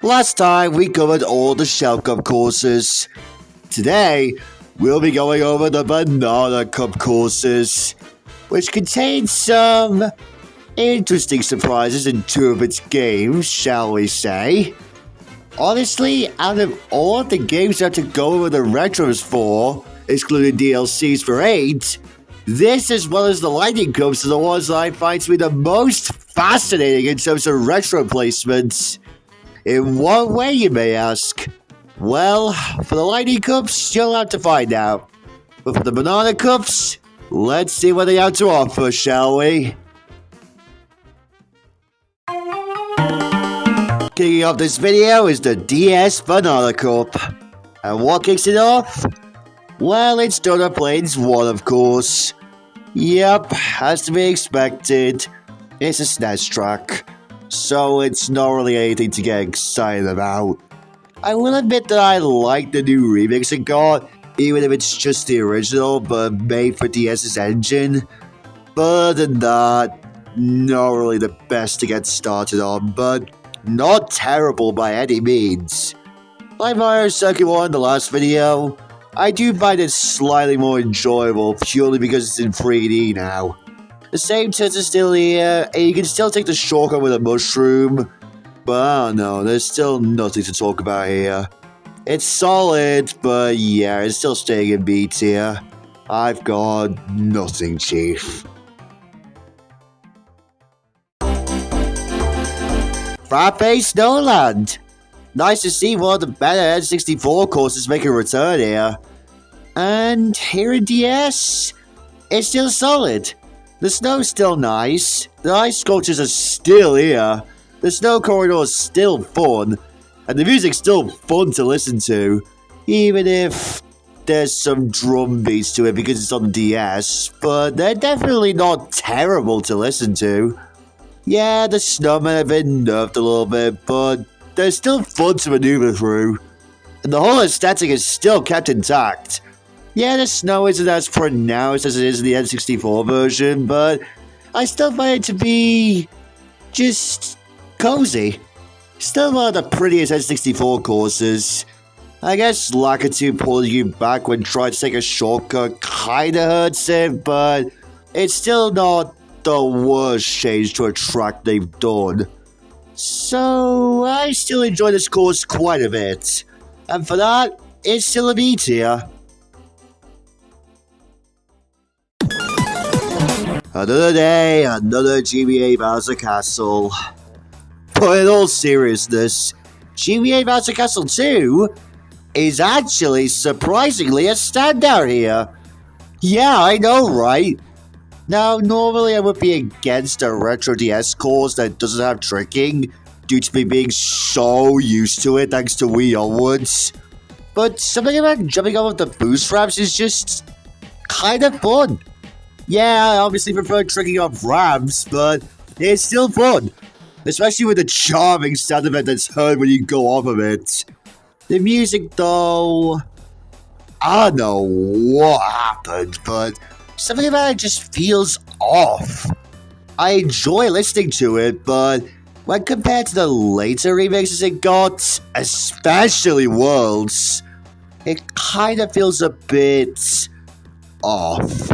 Last time we covered all the Shell Cup courses. Today, we'll be going over the Banana Cup courses, which contain some interesting surprises in two of its games, shall we say. Honestly, out of all of the games I have to go over the retros for, excluding DLCs for 8, this as well as the Lightning Cups are the ones that I find to be the most fascinating in terms of retro placements. In what way, you may ask? Well, for the Lightning Cups, you'll have to find out. But for the Banana Cups, let's see what they have to offer, shall we? Kicking off this video is the DS Banana Cup. And what kicks it off? Well, it's Donut Plains 1, of course. Yep, has to be expected. It's a SNES track, so it's not really anything to get excited about. I will admit that I like the new remix it got, even if it's just the original, but made for DS's engine. But other than that, not really the best to get started on, but not terrible by any means. Like Mario Circuit 1 in the last video, I do find it slightly more enjoyable purely because it's in 3D now. The same turns are still here, and you can still take the shortcut with a mushroom, but I don't know, there's still nothing to talk about here. It's solid, but yeah, it's still staying in B tier. I've got nothing, Chief. Frappe Snowland! Nice to see one of the better N64 courses make a return here. And here in DS, it's still solid. The snow's still nice, the ice sculptures are still here, the snow corridor is still fun, and the music's still fun to listen to, even if there's some drum beats to it because it's on DS, but they're definitely not terrible to listen to. Yeah, the snowmen have been nerfed a little bit, but they're still fun to maneuver through, and the whole aesthetic is still kept intact. Yeah, the snow isn't as pronounced as it is in the N64 version, but I still find it to be just cozy. Still one of the prettiest N64 courses. I guess Lakitu pulling you back when trying to take a shortcut kinda hurts it, but it's still not the worst change to a track they've done. So, I still enjoy this course quite a bit. And for that, it's still a B tier. Another day, another GBA Bowser Castle. But in all seriousness, GBA Bowser Castle 2 is actually surprisingly a standout here. Yeah, I know, right? Now, normally I would be against a retro DS course that doesn't have tricking, due to me being so used to it thanks to Wii onwards. But something about jumping off of the boost ramps is just kind of fun. Yeah, I obviously prefer tricking off ramps, but it's still fun. Especially with the charming sound effect that's heard when you go off of it. The music, though, I don't know what happened, but something about it just feels off. I enjoy listening to it, but when compared to the later remixes it got, especially Worlds, it kind of feels a bit off.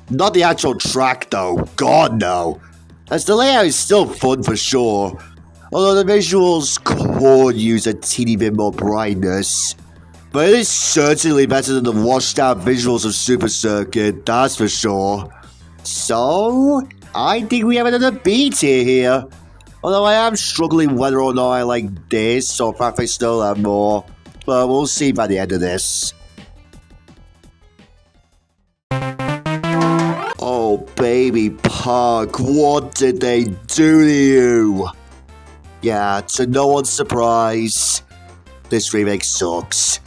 Not the actual track though, god no. As the layout is still fun for sure, although the visuals could use a teeny bit more brightness. But it is certainly better than the washed out visuals of Super Circuit, that's for sure. So, I think we have another B tier here. Although I am struggling whether or not I like this or Frappe Snowland more, but we'll see by the end of this. Oh, baby Pug, what did they do to you? Yeah, to no one's surprise, this remake sucks.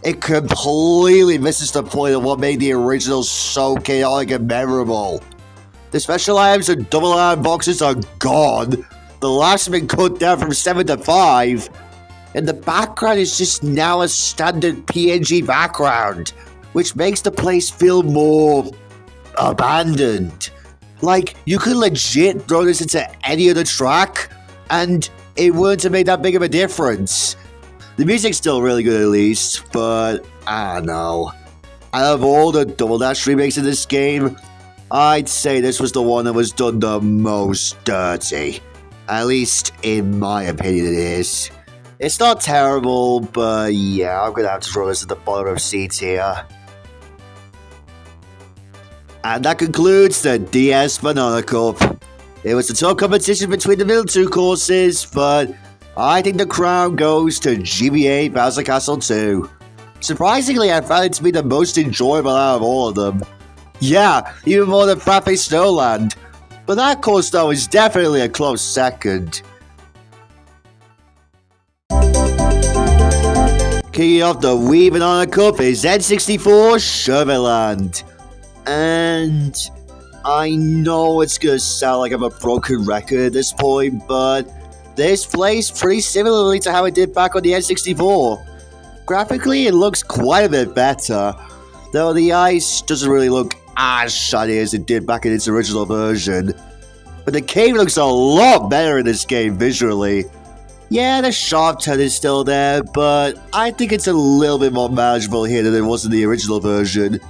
It completely misses the point of what made the original so chaotic and memorable. The special items and double iron boxes are gone, the last have been cut down from 7 to 5, and the background is just now a standard PNG background, which makes the place feel more abandoned. Like, you could legit throw this into any other track, and it wouldn't have made that big of a difference. The music's still really good at least, but I don't know. Out of all the Double Dash remakes in this game, I'd say this was the one that was done the most dirty. At least in my opinion it is. It's not terrible, but yeah, I'm gonna have to throw this at the bottom of C tier. And that concludes the DS Banana Cup. It was a tough competition between the middle two courses, but I think the crown goes to GBA Bowser Castle 2. Surprisingly, I found it to be the most enjoyable out of all of them. Yeah, even more than Frappe Snowland. But that course though is definitely a close second. Kicking off the Wii Banana Cup is N64 Sugarland. And I know it's gonna sound like I'm a broken record at this point, but this plays pretty similarly to how it did back on the N64. Graphically, it looks quite a bit better, though the ice doesn't really look as shiny as it did back in its original version. But the game looks a lot better in this game visually. Yeah, the sharp turn is still there, but I think it's a little bit more manageable here than it was in the original version.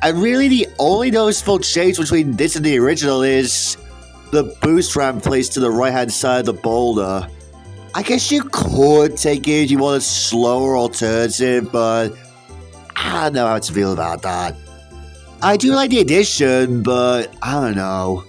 And really the only noticeable change between this and the original is the boost ramp placed to the right hand side of the boulder. I guess you could take it if you want a slower alternative, but I don't know how to feel about that. I do like the addition, but I don't know.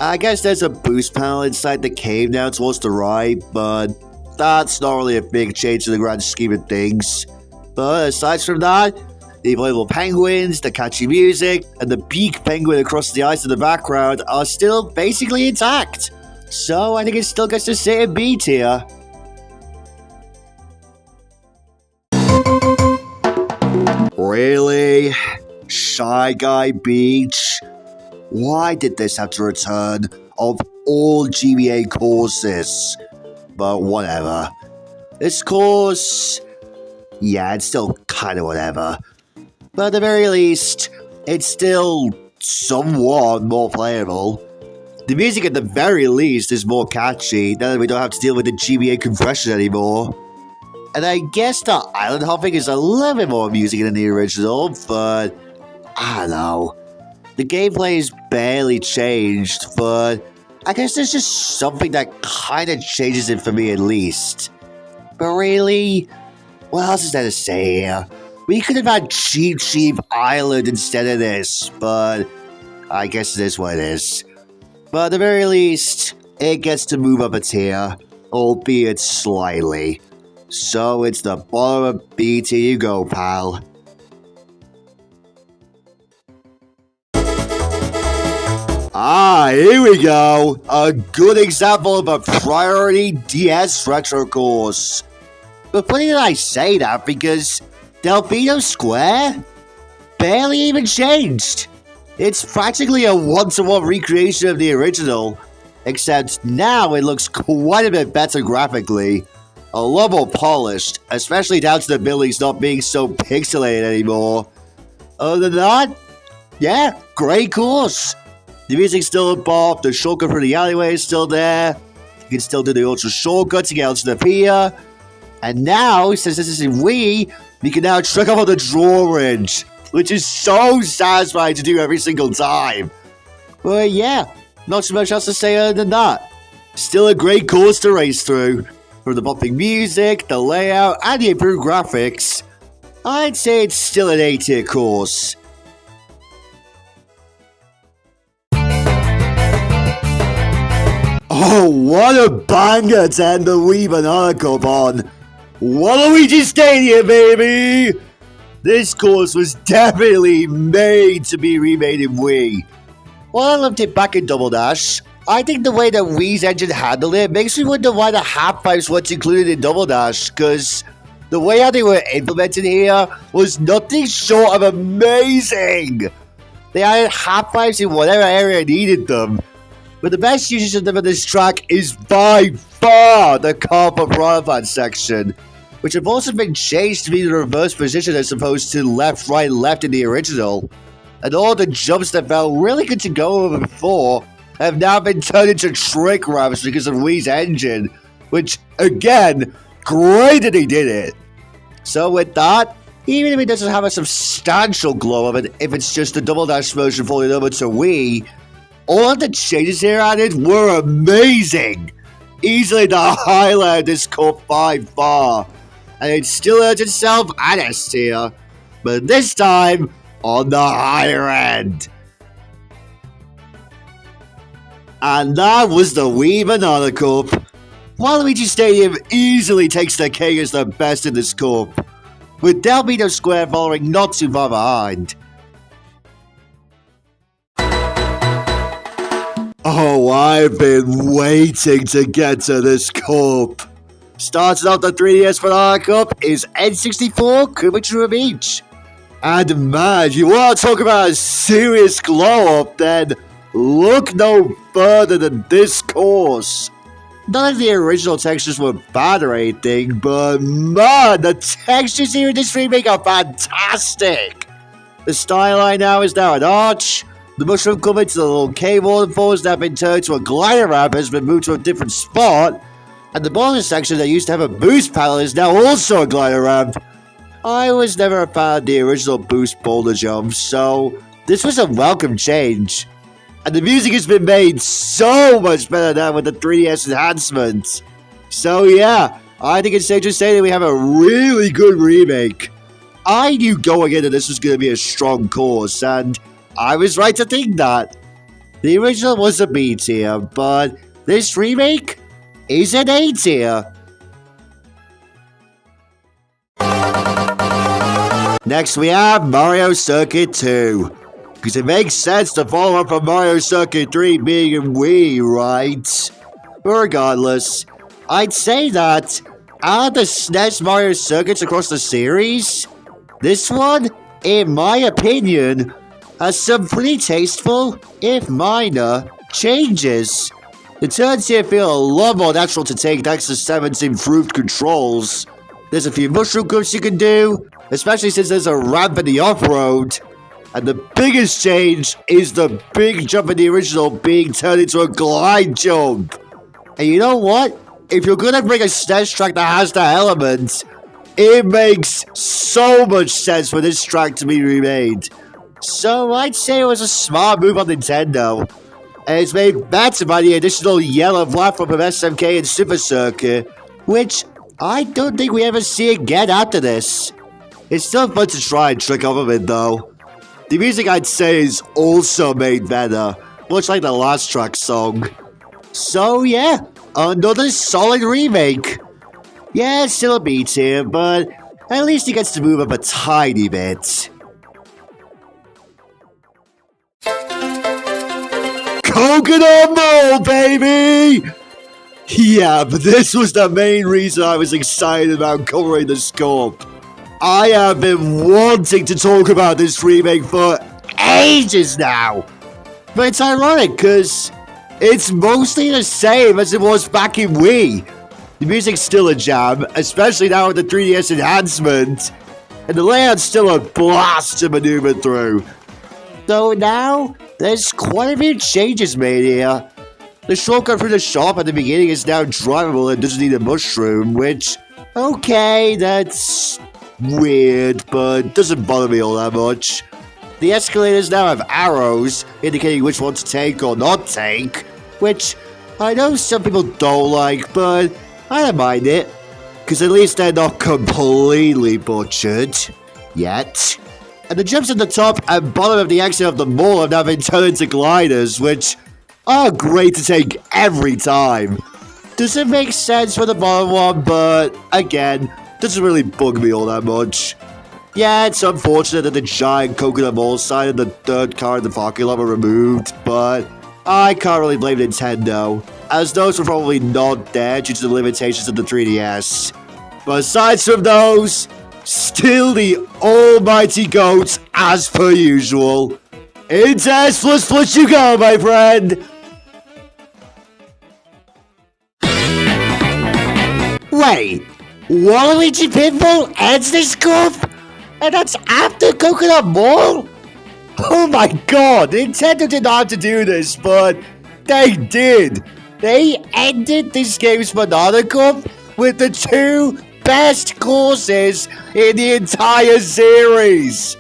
I guess there's a boost panel inside the cave now towards the right, but that's not really a big change in the grand scheme of things. But aside from that, the inflatable penguins, the catchy music, and the beak penguin across the ice in the background are still basically intact. So I think it still gets to sit in B tier. Really? Shy Guy Beach? Why did this have to return of all GBA courses? But whatever. This course, yeah, it's still kind of whatever. But at the very least, it's still somewhat more playable. The music at the very least is more catchy now that we don't have to deal with the GBA compression anymore. And I guess the island hopping is a little bit more amusing than the original, but I don't know. The gameplay is barely changed, but I guess there's just something that kind of changes it for me at least. But really, what else is there to say here? We could have had Cheap Island instead of this, but I guess it is what it is. But at the very least, it gets to move up a tier, albeit slightly. So it's the bottom of B tier you go, pal. Ah, here we go. A good example of a priority DS retro course. But funny that I say that because Delfino Square barely even changed. It's practically a one-to-one recreation of the original, except now it looks quite a bit better graphically. A lot more polished, especially down to the buildings not being so pixelated anymore. Other than that, yeah, great course. The music's still a bop, the shortcut for the alleyway is still there. You can still do the ultra shortcut to get onto the pier. And now, since this is in Wii, we can now trek up on the drawbridge, which is so satisfying to do every single time. But yeah, not too much else to say other than that. Still a great course to race through. From the bumping music, the layout, and the improved graphics, I'd say it's still an A-tier course. Oh, what a banger to end the Wii Banana Cup on! Waluigi Stadium, baby! This course was definitely made to be remade in Wii. While I loved it back in Double Dash, I think the way that Wii's engine handled it makes me wonder why the half pipes weren't included in Double Dash, because the way how they were implemented here was nothing short of amazing. They added half pipes in whatever area needed them, but the best usage of them on this track is by far the Carpa Piranha section, which have also been changed to be the reverse position as opposed to left, right, left in the original. And all the jumps that felt really good to go over before have now been turned into trick ramps because of Wii's engine, which, again, great that he did it. So with that, even if it doesn't have a substantial glow of it, if it's just a Double Dash version folded over to Wii, all of the changes here added were amazing. Easily the highlight of this cup by far. And it still earns itself an S tier, but this time on the higher end. And that was the Wii Banana Cup. Waluigi Stadium easily takes the cake as the best in this cup, with Delmino Square following not too far behind. Oh, I've been waiting to get to this cup. Starting off the 3DS Banana Cup is N64 Koopa Beach. And man, you want to talk about a serious glow up, then look no further than this course. None of the original textures were bad or anything, but man, the textures here in this remake are fantastic. The skyline now is an arch. The mushroom coming to the little cave waterfalls that have been turned to a glider ramp has been moved to a different spot. And the bonus section that used to have a boost panel is now also a glider ramp. I was never a fan of the original boost boulder jump, so this was a welcome change. And the music has been made so much better now with the 3DS enhancements. So yeah, I think it's safe to say that we have a really good remake. I knew going into this was going to be a strong course, and I was right to think that. The original was a B tier, but this remake is an A tier. Next we have Mario Circuit 2. Because it makes sense to follow up from Mario Circuit 3 being in Wii, right? But regardless, I'd say that out of the SNES Mario Circuits across the series, this one, in my opinion, has some pretty tasteful, if minor, changes. The turns here feel a lot more natural to take thanks to 7's improved controls. There's a few mushroom grips you can do, especially since there's a ramp in the off-road. And the biggest change is the big jump in the original being turned into a glide jump. And you know what? If you're gonna bring a SNES track that has that element, it makes so much sense for this track to be remade. So I'd say it was a smart move on Nintendo. And it's made better by the additional yellow platform of SMK and Super Circuit, which I don't think we ever see again after this. It's still fun to try and trick off of it though. The music, I'd say, is also made better, much like the last track song. So yeah, another solid remake. Yeah, it's still a B tier, but at least he gets to move up a tiny bit. Coconut Mall, baby! Yeah, but this was the main reason I was excited about covering the scope. I have been wanting to talk about this remake for ages now. But it's ironic because it's mostly the same as it was back in Wii. The music's still a jam, especially now with the 3DS enhancement. And the layout's still a blast to maneuver through. Though now, there's quite a few changes made here. The shortcut through the shop at the beginning is now drivable and doesn't need a mushroom, which, okay, that's weird, but doesn't bother me all that much. The escalators now have arrows, indicating which one to take or not take, which I know some people don't like, but I don't mind it, because at least they're not completely butchered, yet. And the jumps at the top and bottom of the exit of the mall have now been turned into gliders, which are great to take every time. Doesn't make sense for the bottom one, but again, doesn't really bug me all that much. Yeah, it's unfortunate that the giant Coconut Mall sign and the third car in the parking lot were removed, but I can't really blame Nintendo, as those were probably not there due to the limitations of the 3DS. But aside from those, still the almighty GOAT as per usual. Into S++ you go, my friend! Wait, Waluigi Pinball ends this cup? And that's after Coconut Mall? Oh my god, Nintendo did not have to do this, but they did. they ended this game's Banana Cup with the 2 best courses in the entire series.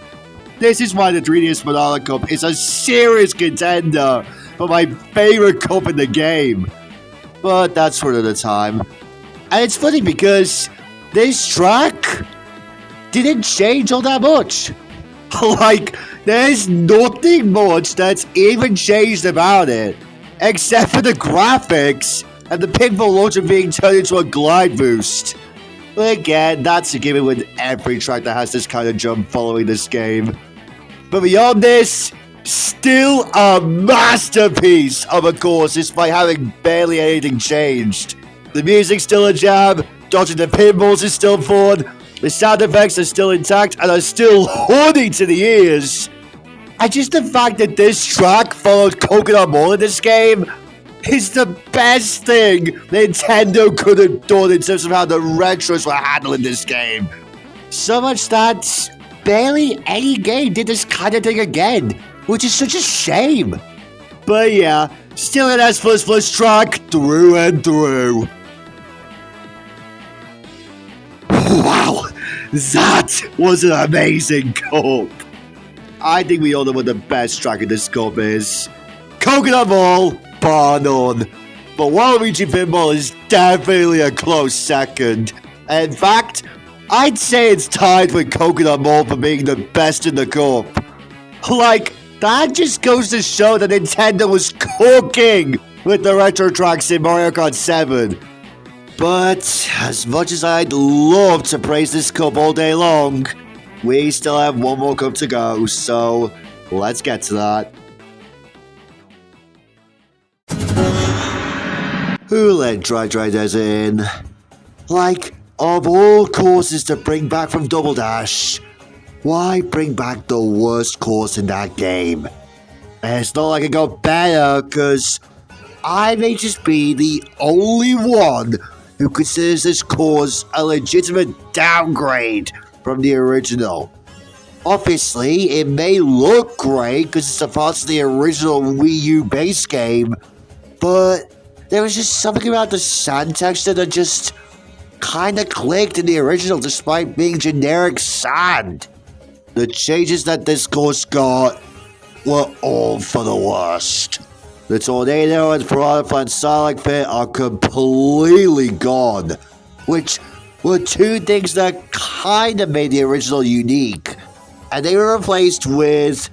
This is why the 3DS Banana Cup is a serious contender for my favorite cup in the game. But that's for another time. And it's funny because this track didn't change all that much. Like, there's nothing much that's even changed about it, except for the graphics and the pinball launcher being turned into a glide boost. Again, that's a given with every track that has this kind of jump following this game. But beyond this, still a masterpiece of a course despite having barely anything changed. The music's still a jam, dodging the pinballs is still fun, the sound effects are still intact and are still horny to the ears. And just the fact that this track followed Coconut Mall in this game is the best thing Nintendo could have done in terms of how the retros were handling this game. So much that barely any game did this kind of thing again, which is such a shame. But yeah, still an S++ track through and through. Wow, that was an amazing cup. I think we all know what the best track in this cup is. Coconut Mall, bar none. But Waluigi Pinball is definitely a close second. In fact, I'd say it's tied with Coconut Mall for being the best in the cup. Like, that just goes to show that Nintendo was cooking with the retro tracks in Mario Kart 7. But as much as I'd love to praise this cup all day long, we still have one more cup to go, so let's get to that. Who let Dry Desert in? Like, of all courses to bring back from Double Dash, why bring back the worst course in that game? And it's not like it got better, because I may just be the only one who considers this course a legitimate downgrade from the original. Obviously, it may look great because it's a part of the original Wii U base game, but there was just something about the sand texture that just kinda clicked in the original despite being generic sand. The changes that this course got were all for the worst. The Tornado and Piranha and Sonic Pit are completely gone, which were 2 things that kinda made the original unique, and they were replaced with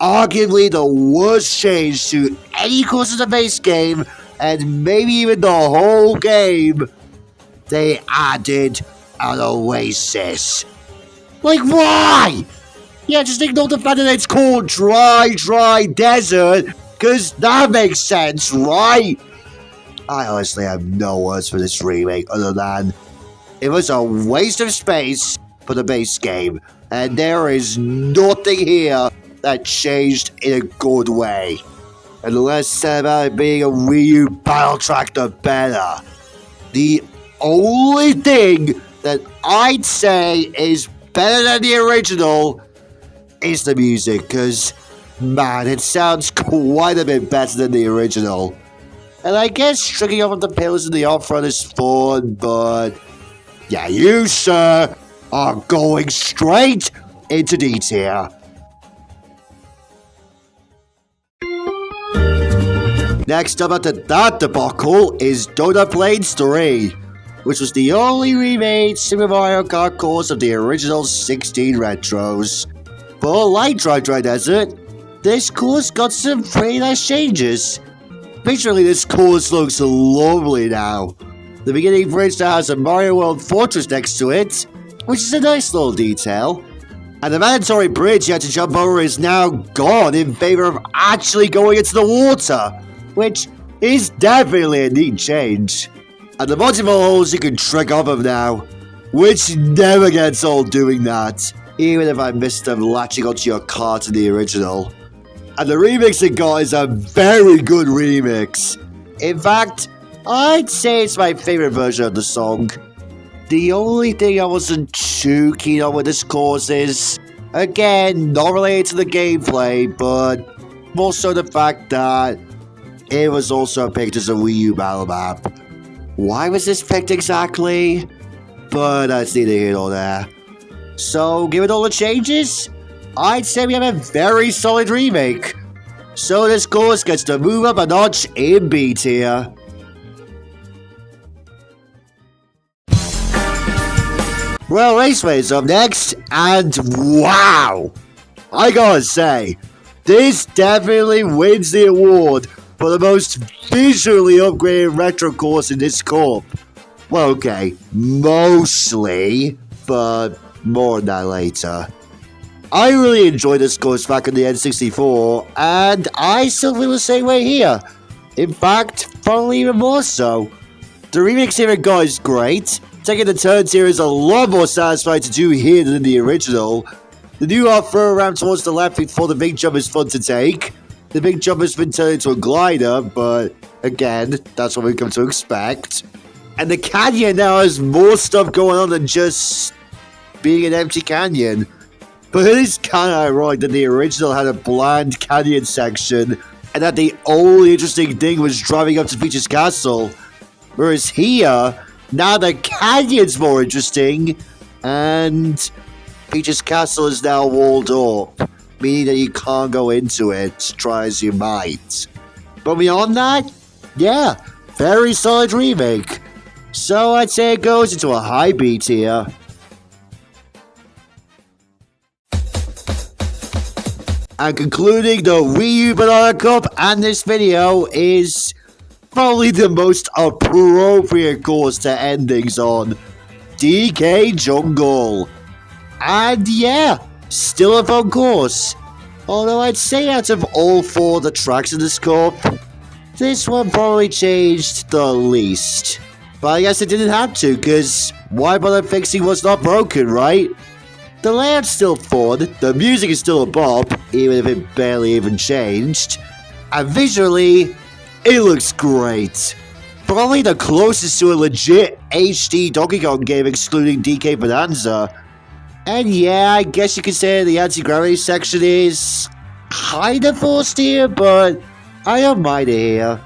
arguably the worst change to any course in the base game, and maybe even the whole game. They added an oasis. Like, why? Yeah, just ignore the fact that it's called Dry Desert, because that makes sense, right? I honestly have no words for this remake other than it was a waste of space for the base game, and there is nothing here that changed in a good way. And the less said about it being a Wii U battle track, the better. The only thing that I'd say is better than the original is the music, because, man, it sounds quite a bit better than the original. And I guess striking off the pillars in the off-front is fun, but yeah, you, sir, are going straight into D tier. Next up after that debacle is Donut Plains 3, which was the only remade Super Mario Kart course of the original 16 retros. But like Dry Desert, this course got some pretty nice changes. Visually, this course looks lovely now. The beginning bridge now has a Mario World Fortress next to it, which is a nice little detail. And the mandatory bridge you had to jump over is now gone in favor of actually going into the water, which is definitely a neat change. And the multiple holes you can trick off of now, which never gets old doing that, even if I missed them latching onto your cart in the original. And the remix it got is a very good remix. In fact, I'd say it's my favorite version of the song. The only thing I wasn't too keen on with this course is, again, not related to the gameplay, but more so the fact that it was also picked as a Wii U battle map. Why was this picked exactly? But that's neither here nor there. So, given all the changes, I'd say we have a very solid remake. So this course gets to move up a notch in B tier. Well, Raceway's up next, and wow! I gotta say, this definitely wins the award for the most visually upgraded retro course in this corp. Well, okay, mostly, but more on that later. I really enjoyed this course back in the N64, and I still feel the same way here. In fact, probably even more so. The remix here is great. Taking the turns here is a lot more satisfying to do here than in the original. The new off-throw around towards the left before the big jump is fun to take. The big jump has been turned into a glider, but again, that's what we've come to expect. And the canyon now has more stuff going on than just being an empty canyon. But it is kind of ironic that the original had a bland canyon section, and that the only interesting thing was driving up to Peach's Castle. Whereas here, now the canyon's more interesting, and Peach's Castle is now walled up, meaning that you can't go into it, try as you might. But beyond that, yeah, very solid remake. So I'd say it goes into a high B tier. And concluding the Wii U Banana Cup and this video is probably the most appropriate course to end things on. DK Jungle. And yeah, still a fun course. Although I'd say out of all four of the tracks in this cup, this one probably changed the least. But I guess it didn't have to, because why bother fixing what's not broken, right? The layout's still fun, the music is still a bop, even if it barely even changed. And visually, it looks great. Probably the closest to a legit HD Donkey Kong game excluding DK Bonanza. And yeah, I guess you could say the anti-gravity section is kinda forced here, but I don't mind it here.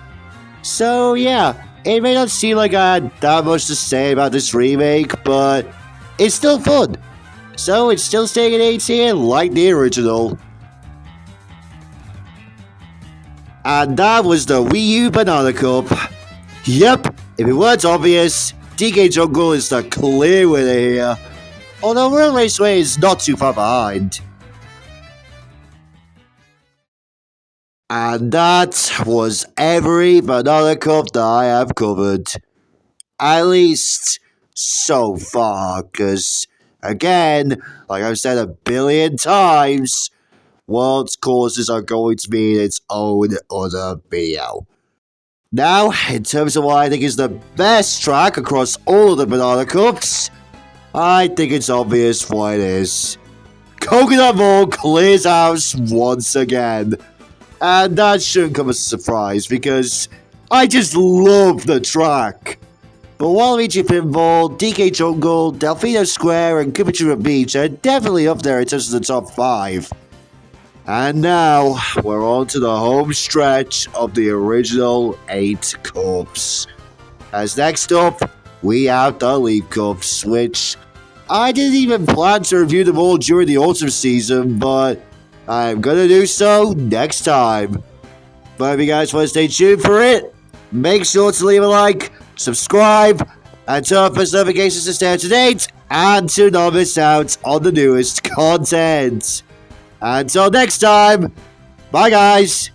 So yeah, it may not seem like I had that much to say about this remake, but it's still fun. So it's still staying at A tier like the original. And that was the Wii U Banana Cup. Yep, if it weren't obvious, DK Jungle is the clear winner here. Although World Raceway is not too far behind. And that was every Banana Cup that I have covered. At least so far, because again, like I've said a billion times, World's courses are going to be in its own other video. Now, in terms of what I think is the best track across all of the Banana Cups, I think it's obvious what it is. Coconut Mall clears house once again. And that shouldn't come as a surprise because I just love the track. But Waluigi Pinball, DK Jungle, Delfino Square, and Cupitura Beach are definitely up there in terms of the top 5. And now, we're on to the home stretch of the original 8 Cups. As next up, we have the Leap Cups, which I didn't even plan to review them all during the autumn season, but I'm gonna do so next time. But if you guys want to stay tuned for it, make sure to leave a like, subscribe, and turn on post notifications to stay up to date and to not miss out on the newest content. Until next time, bye guys!